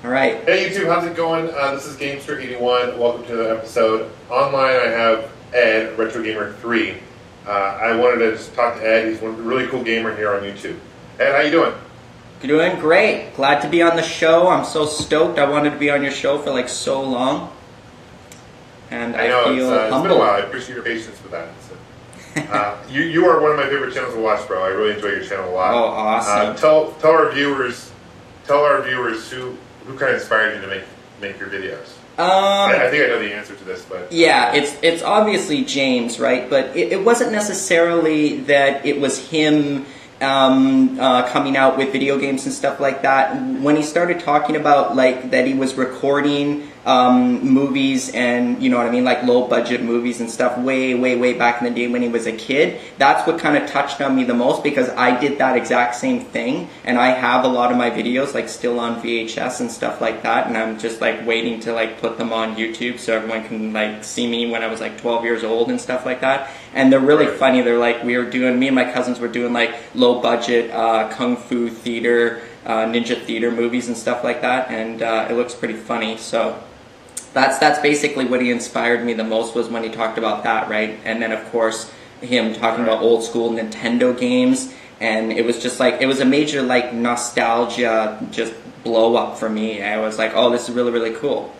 All right. Hey YouTube, how's it going? This is Gamester81. Welcome to the episode. Online I have Ed, Retrogamer3. I wanted to just talk to Ed. He's a really cool gamer here on YouTube. Ed, how you doing? Doing great. Glad to be on the show. I'm so stoked. I wanted to be on your show for like so long. And I know, feel it's humbled. been a while. I appreciate your patience with that. So, you are one of my favorite channels to watch, bro. I really enjoy your channel a lot. Oh, awesome. Tell our viewers who kind of inspired you to make your videos. I think I know the answer to this, but yeah, it's obviously James, right? But it wasn't necessarily that it was him coming out with video games and stuff like that. When he started talking about like that he was recording movies and, you know what I mean, like low budget movies and stuff way back in the day when he was a kid, that's what kind of touched on me the most, because I did that exact same thing, and I have a lot of my videos like still on VHS and stuff like that, and I'm just like waiting to like put them on YouTube so everyone can like see me when I was like 12 years old and stuff like that. And they're really funny. They're like, me and my cousins were doing like low budget kung fu theater, ninja theater movies and stuff like that, and it looks pretty funny. So that's basically what he inspired me the most, was when he talked about that, right? And then of course him talking about old school Nintendo games, and it was just like, it was a major like nostalgia just blow up for me. I was like, oh, this is really cool.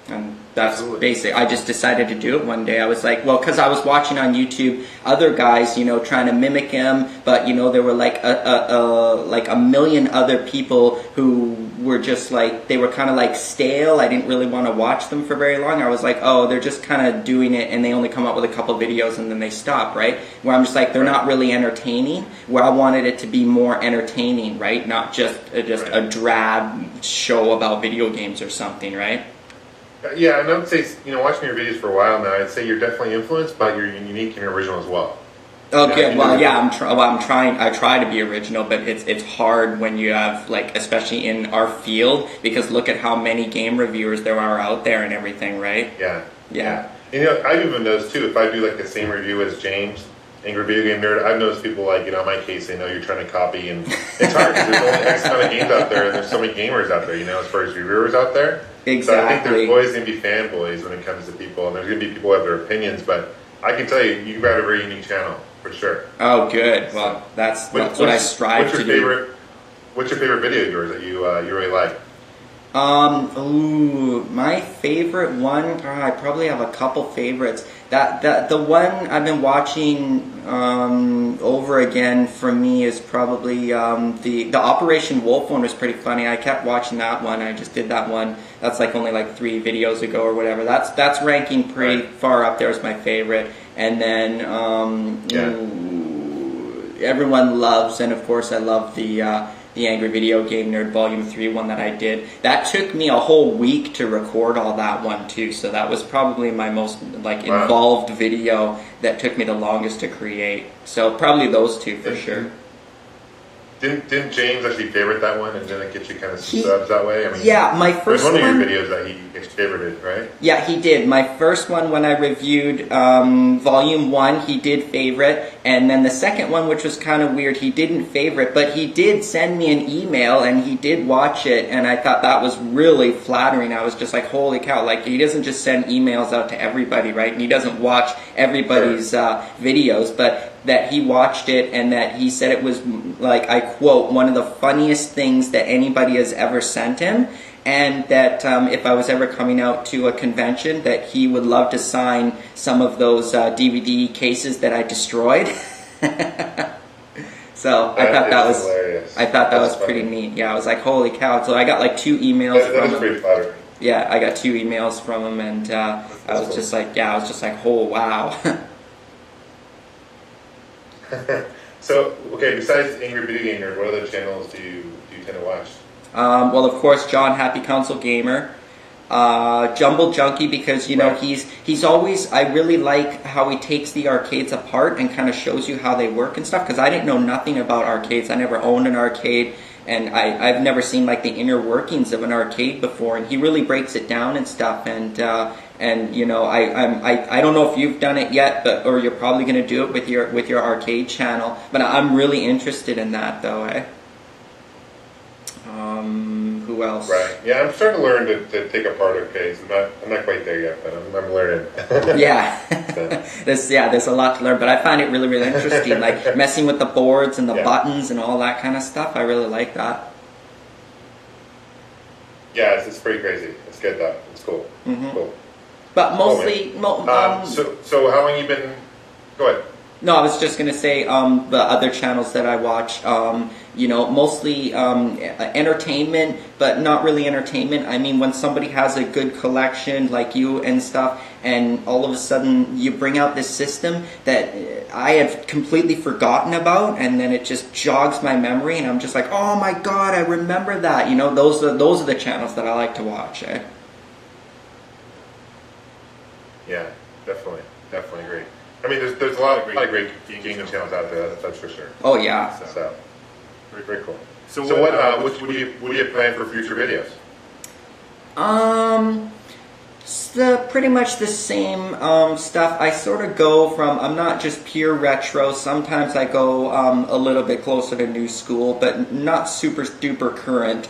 And that's basic. I just decided to do it one day. I was like, well, because I was watching on YouTube other guys, you know, trying to mimic him, but you know, there were like a million other people who were just like, they were kind of like stale. I didn't really want to watch them for very long. I was like, oh, they're just kind of doing it, and they only come up with a couple videos and then they stop, right? Where I'm just like, they're not really entertaining. Where I wanted it to be more entertaining, right? Not just a drab show about video games or something, right? Yeah, and I would say, you know, watching your videos for a while now, I'd say you're definitely influenced, but you're unique and original as well. Okay, well, yeah, I'm trying. I try to be original, but it's hard when you have, like, especially in our field, because look at how many game reviewers there are out there and everything, right? Yeah. You know, I've even noticed too, if I do like the same review as James, Angry Video Game Nerd, I've noticed people like, you know, in my case, they know you're trying to copy, and it's hard because there's only X amount of games out there, and there's so many gamers out there, you know, as far as reviewers out there. Exactly. So I think there's always going to be fanboys when it comes to people, and there's going to be people who have their opinions, but I can tell you, you've got a very unique channel, for sure. Oh, good. Well, that's what I strive to do. What's your favorite video of yours that you really like? My favorite one, I probably have a couple favorites. The one I've been watching over again for me is probably the Operation Wolf one. Was pretty funny. I kept watching that one. I just did that one. That's like only like 3 videos ago or whatever. That's ranking pretty far up there as my favorite. And then everyone loves, and of course I love the Angry Video Game Nerd Volume 3 one that I did. That took me a whole week to record all that one too, so that was probably my most like involved video that took me the longest to create. So probably those two for sure. Didn't James actually favorite that one, and then it gets you kind of subs that way? I mean, yeah, my first one. One of your videos that he favorited, right? Yeah, he did. My first one, when I reviewed Volume 1, he did favorite, and then the second one, which was kind of weird, he didn't favorite, but he did send me an email, and he did watch it, and I thought that was really flattering. I was just like, holy cow, like, he doesn't just send emails out to everybody, right? And he doesn't watch everybody's videos, but that he watched it, and that he said it was, like, I quote, one of the funniest things that anybody has ever sent him, and that if I was ever coming out to a convention, that he would love to sign some of those DVD cases that I destroyed. So I thought that was hilarious. I thought that was pretty neat. Yeah, I was like, holy cow. So I got like 2 emails from him. Pretty flattering. Yeah, I got 2 emails from him, and I was just like, oh wow. So, okay, besides Angry Video Game Nerd, what other channels do you tend to watch? Well, of course, John Happy Console Gamer, Jumble Junkie, because, you know, he's always, I really like how he takes the arcades apart and kind of shows you how they work and stuff, because I didn't know nothing about arcades. I never owned an arcade, and I've never seen like the inner workings of an arcade before, and he really breaks it down and stuff, and you know, I don't know if you've done it yet, or you're probably going to do it with your arcade channel, but I'm really interested in that though. Who who else. Right. Yeah, I'm starting to learn to take apart arcades. I'm not quite there yet, but I'm learning. Yeah. There's a lot to learn, but I find it really, really interesting. Like messing with the boards and the buttons and all that kind of stuff. I really like that. Yeah, it's pretty crazy. It's good though. It's cool. Cool. But mostly, so how long you been? Go ahead. No, I was just going to say the other channels that I watch, you know, mostly entertainment, but not really entertainment. I mean, when somebody has a good collection like you and stuff, and all of a sudden you bring out this system that I had completely forgotten about, and then it just jogs my memory, and I'm just like, oh my god, I remember that. You know, those are the channels that I like to watch. Eh? Yeah, definitely agree. I mean, there's a lot of great gaming channels out there. That's for sure. Oh yeah. So very cool. So what do you have planned for future videos? Pretty much the same stuff. I sort of go from, I'm not just pure retro. Sometimes I go a little bit closer to new school, but not super duper current.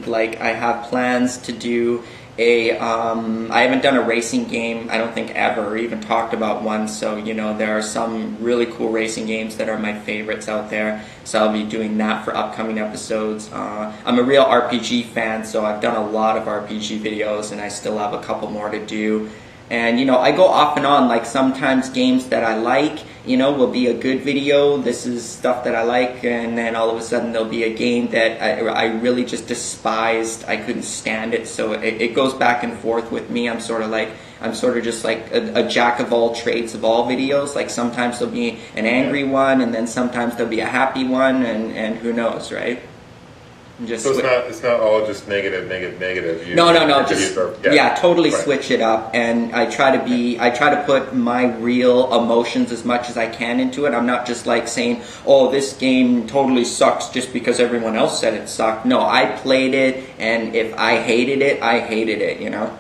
Like I have plans to do I haven't done a racing game, I don't think ever, or even talked about one, so you know, there are some really cool racing games that are my favorites out there, so I'll be doing that for upcoming episodes. I'm a real RPG fan, so I've done a lot of RPG videos, and I still have a couple more to do. And you know, I go off and on, like sometimes games that I like, you know, will be a good video, this is stuff that I like, and then all of a sudden there'll be a game that I really just despised, I couldn't stand it, so it goes back and forth with me. I'm sort of just like a jack of all trades of all videos. Like sometimes there'll be an angry one, and then sometimes there'll be a happy one, and who knows, right? So it's not all just negative. No. Just totally switch it up, and I try to put my real emotions as much as I can into it. I'm not just like saying, oh, this game totally sucks just because everyone else said it sucked. No, I played it, and if I hated it, I hated it. You know.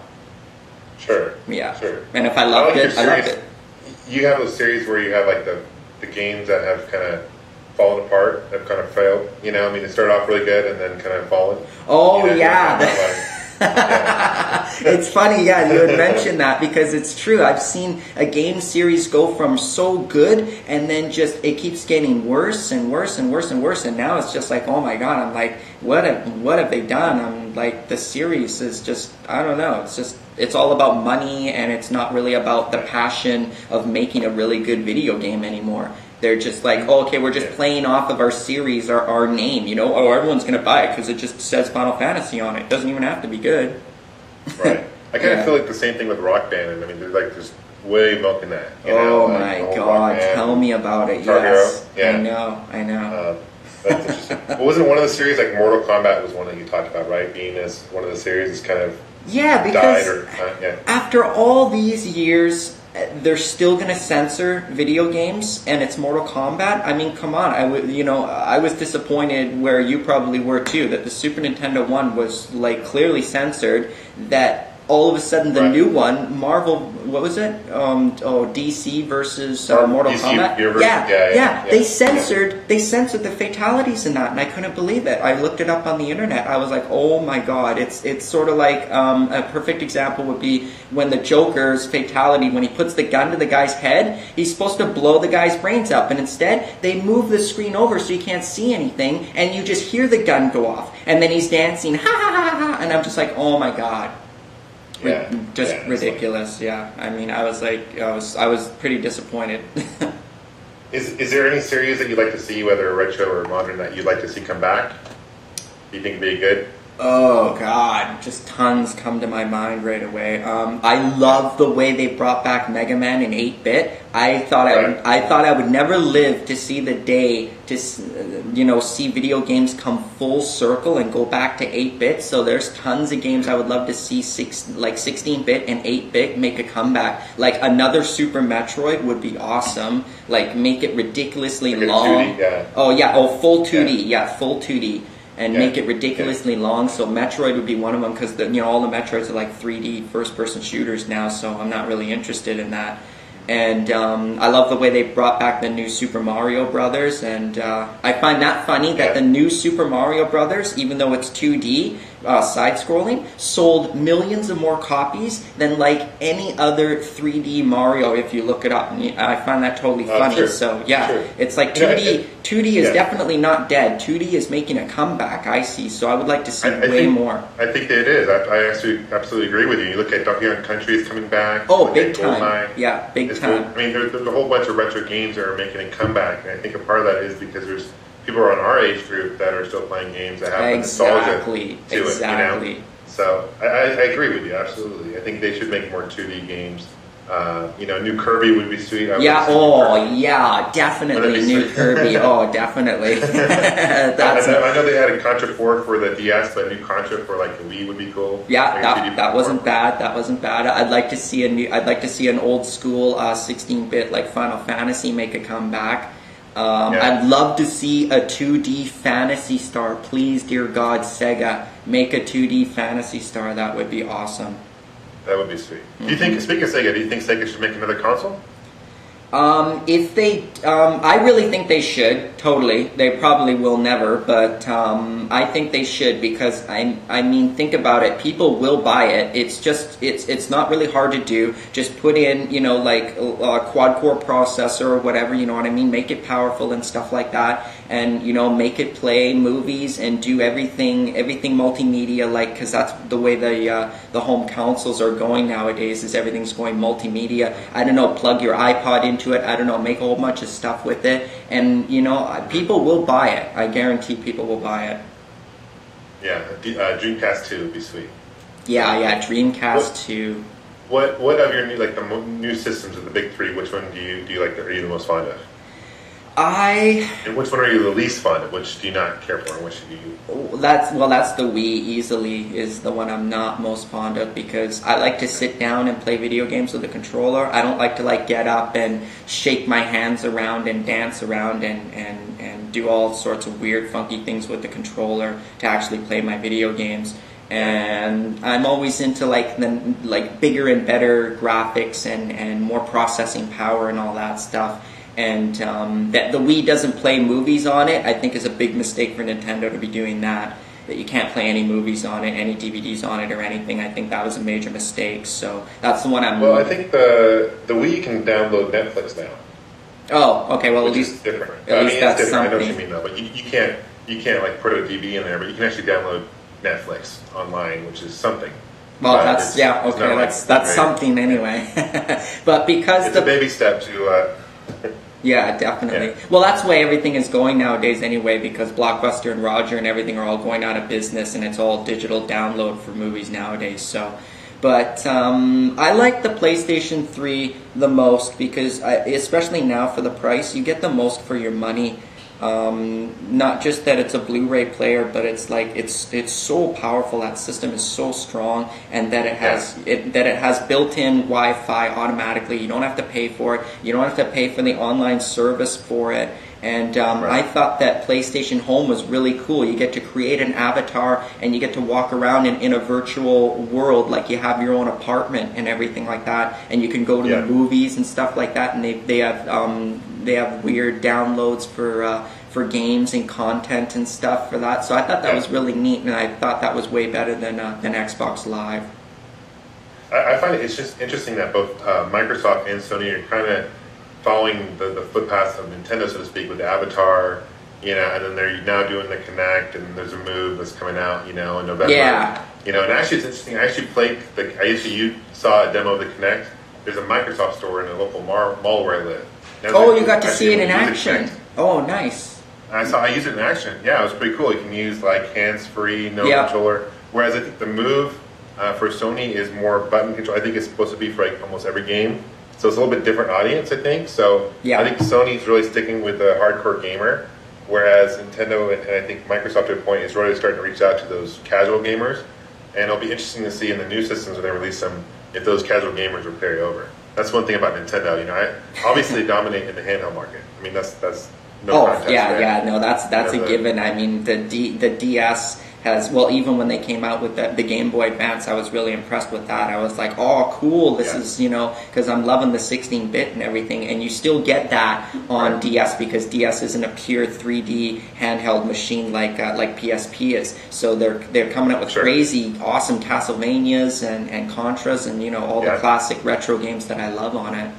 Sure. Yeah. Sure. And if I loved it, I loved it. You have those series where you have like the games that have kind of fallen apart, have kind of failed. You know, I mean, it started off really good and then kind of fallen. Oh, you know, yeah. It's funny, yeah, you had mentioned that because it's true. I've seen a game series go from so good and then just it keeps getting worse and worse and worse and worse, and now it's just like, oh my god, I'm like, what have they done? I'm like, the series is just, I don't know, it's all about money, and it's not really about the passion of making a really good video game anymore. They're just like, oh, okay, we're just playing off of our series, our name, you know? Oh, everyone's going to buy it because it just says Final Fantasy on it. It doesn't even have to be good. Right. I kind of feel like the same thing with Rock Band. I mean, they're like just way milking that. You know? Like, my god, tell me about it. Yes. Yeah. I know. That's interesting. But wasn't one of the series, like Mortal Kombat was one that you talked about, right? Being as one of the series is kind of because after all these years, they're still going to censor video games, and it's Mortal Kombat. I mean, come on. I was disappointed, where you probably were too, that the Super Nintendo one was like clearly censored. That all of a sudden the new one, Marvel, what was it? DC versus Mortal Kombat. Yeah. They censored the fatalities in that, and I couldn't believe it. I looked it up on the internet. I was like, oh my god. It's sort of like a perfect example would be when the Joker's fatality, when he puts the gun to the guy's head, he's supposed to blow the guy's brains up, and instead they move the screen over so you can't see anything, and you just hear the gun go off, and then he's dancing, ha ha ha ha, and I'm just like, oh my god. Just ridiculous. Yeah, I mean, I was like, I was pretty disappointed. Is there any series that you'd like to see, whether retro or modern, that you'd like to see come back? Do you think would be good? Oh god, just tons come to my mind right away. I love the way they brought back Mega Man in 8-bit. I thought I would never live to see the day to see video games come full circle and go back to 8-bit. So there's tons of games I would love to see 16-bit and 8-bit make a comeback. Like another Super Metroid would be awesome. Like make it ridiculously long. 2D, full 2D. Full 2D. And make it ridiculously long. So Metroid would be one of them, because all the Metroids are like 3D first-person shooters now. So I'm not really interested in that. And I love the way they brought back the new Super Mario Brothers. And I find that funny that the new Super Mario Brothers, even though it's 2D, side-scrolling, sold millions of more copies than like any other 3D Mario if you look it up. And I find that totally funny. Sure. So yeah, Sure. it's like 2D is definitely not dead. 2D is making a comeback, I see. So I would like to see way more. I think it is. I actually absolutely agree with you. You look at Donkey Kong Country is coming back. Oh, big time. Yeah, big time. I mean, there's a whole bunch of retro games that are making a comeback, and I think a part of that is because there's people are on our age group that are still playing games that have nostalgia to it. You know? So I agree with you absolutely. I think they should make more 2D games. You know, new Kirby would be sweet. Yeah, definitely new Kirby. Oh, definitely. I know they had a Contra 4 for the DS, but a new Contra for like the Wii would be cool. Yeah, that wasn't bad. That wasn't bad. I'd like to see an old school 16-bit like Final Fantasy make a comeback. I'd love to see a 2D Fantasy Star. Please, dear God, Sega, make a 2D Fantasy Star. That would be awesome. That would be sweet. Do you think, speaking of Sega, do you think Sega should make another console? If they, I really think they should. Totally, they probably will never, but I think they should because I mean, think about it. People will buy it. It's just it's not really hard to do. Just put in, you know, like a quad-core processor or whatever. You know what I mean? Make it powerful and stuff like that, and you know, make it play movies and do everything multimedia. Like, because that's the way the home consoles are going nowadays. Is everything's going multimedia. I don't know. Plug your iPod into it. I don't know, make a whole bunch of stuff with it, and you know, people will buy it. I guarantee people will buy it. Yeah, Dreamcast 2 would be sweet. Yeah, Dreamcast 2. What of your new systems of the big three? Which one do you like? Are you the most fond of? And which one are you the least fond of? Which do you not care for, and which do you? That's the Wii. Easily is the one I'm not most fond of because I like to sit down and play video games with a controller. I don't like to like get up and shake my hands around and dance around and do all sorts of weird, funky things with the controller to actually play my video games. And I'm always into like bigger and better graphics and more processing power and all that stuff. And that the Wii doesn't play movies on it, I think is a big mistake for Nintendo to be doing that. That you can't play any movies on it, any DVDs on it, or anything. I think that was a major mistake. So that's the one I'm. Well, I think the Wii can download Netflix now. Oh, okay. Well, at least is different. At least that's different. something. I know what you mean though, but you can't like put a DVD in there, but you can actually download Netflix online, which is something. Well, that's something anyway. But because it's a baby step to. Yeah, definitely. Yeah. Well, that's the way everything is going nowadays anyway, because Blockbuster and Roger and everything are all going out of business, and it's all digital download for movies nowadays. So, but I like the PlayStation 3 the most because, especially now for the price, you get the most for your money. Not just that it's a Blu-ray player, but it's like it's so powerful. That system is so strong, and that it has built-in Wi-Fi automatically. You don't have to pay for it. You don't have to pay for the online service for it. And I thought that PlayStation Home was really cool. You get to create an avatar, and you get to walk around in a virtual world, like you have your own apartment and everything like that. And you can go to the movies and stuff like that. And they have weird downloads for games and content and stuff for that. So I thought that was really neat, and I thought that was way better than Xbox Live. I find it's just interesting that both Microsoft and Sony are kind of following the footpaths of Nintendo, so to speak, with the Avatar, you know, and then they're now doing the Kinect, and there's a Move that's coming out, you know, in November. Yeah. You know, and actually it's interesting. I actually played you saw a demo of the Kinect. There's a Microsoft store in a local mall where I live. Oh, you got to see it in action. Oh, nice. I used it in action. Yeah, it was pretty cool. You can use like hands-free, no controller. Whereas I think the Move for Sony is more button control. I think it's supposed to be for like almost every game. So it's a little bit different audience, I think. So I think Sony's really sticking with the hardcore gamer, whereas Nintendo and I think Microsoft to a point is really starting to reach out to those casual gamers. And it'll be interesting to see in the new systems when they release them if those casual gamers will carry over. That's one thing about Nintendo. You know, obviously they dominate in the handheld market. I mean, that's no contest. Yeah, no, that's a given. I mean, the DS well, even when they came out with the Game Boy Advance, I was really impressed with that. I was like, oh, cool, this is, you know, because I'm loving the 16-bit and everything, and you still get that on DS, because DS isn't a pure 3D handheld machine like PSP is. So they're coming out with crazy, awesome Castlevanias and Contras and, you know, all the classic retro games that I love on it.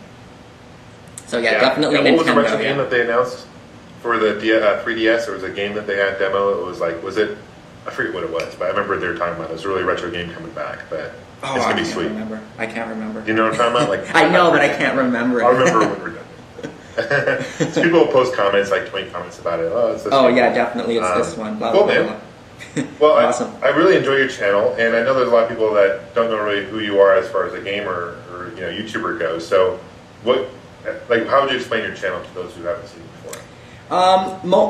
So yeah, definitely Nintendo. What was the retro game that they announced for the 3DS? There was a game that they had demo. It was like, was it? I forget what it was, but I remember they were talking about it. It was a really retro game coming back, but it's gonna be sweet. I can't remember. You know what I'm talking about? Like I know, but I can't remember it. I'll remember when we're done. So people will post comments, like 20 comments about it. Oh, it's this one. Yeah, definitely, it's this one. Blah, cool, blah, blah, man. blah. Well, awesome. I really enjoy your channel, and I know there's a lot of people that don't know really who you are as far as a gamer or YouTuber goes. So, how would you explain your channel to those who haven't seen it before?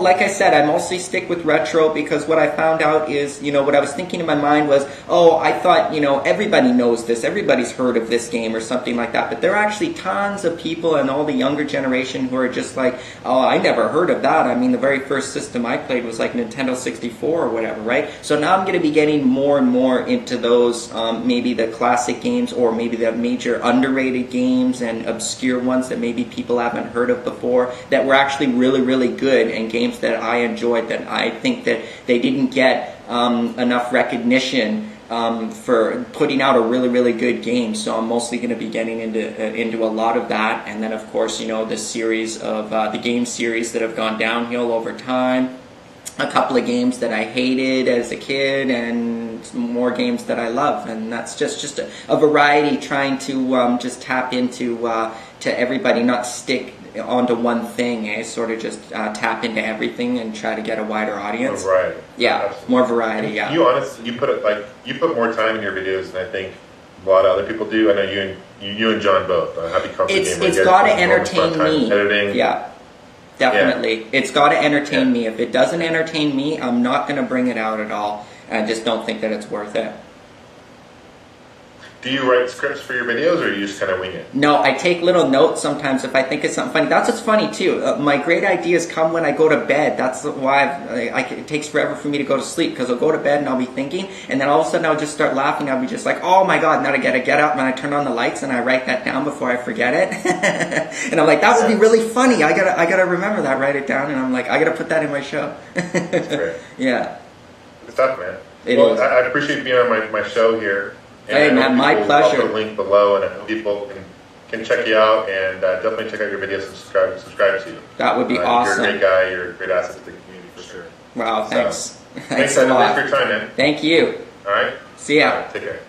Like I said, I mostly stick with retro because what I found out is, what I was thinking in my mind was, oh, I thought, everybody knows this, everybody's heard of this game or something like that, but there are actually tons of people and all the younger generation who are just like, oh, I never heard of that. I mean, the very first system I played was like Nintendo 64 or whatever, right? So now I'm going to be getting more and more into those, maybe the classic games or maybe the major underrated games and obscure ones that maybe people haven't heard of before that were actually really, really good, and games that I enjoyed that I think that they didn't get enough recognition for putting out a really, really good game. So I'm mostly going to be getting into a lot of that, and then of course the series of the game series that have gone downhill over time. A couple of games that I hated as a kid, and more games that I love, and that's just a variety, trying to just tap into to everybody, not stick onto one thing, sort of just tap into everything and try to get a wider audience. More variety. Yeah, absolutely. More variety. Yeah. You put more time in your videos than I think a lot of other people do. I know you and John both. Happy Company Gamer. It's got to entertain me. Editing. Yeah. Definitely. Yeah. It's got to entertain me. If it doesn't entertain me, I'm not going to bring it out at all. I just don't think that it's worth it. Do you write scripts for your videos, or you just kind of wing it? No, I take little notes sometimes if I think it's something funny. That's what's funny too. My great ideas come when I go to bed. That's why it takes forever for me to go to sleep, because I'll go to bed and I'll be thinking, and then all of a sudden I'll just start laughing. I'll be just like, oh my god, now I gotta get up, and I turn on the lights and I write that down before I forget it. And I'm like, that would be really funny. I gotta remember that, write it down, and I'm like, I gotta put that in my show. That's great. Yeah. Good stuff, man. I appreciate you being on my show here. And hey man, my pleasure. I'll put a link below, and I hope people can check you out, and definitely check out your videos and subscribe to you. That would be awesome. You're a great guy. You're a great asset to the community for sure. Wow, thanks. Thanks a lot. Thanks for your time, man. Thank you. All right. See ya. All right, take care.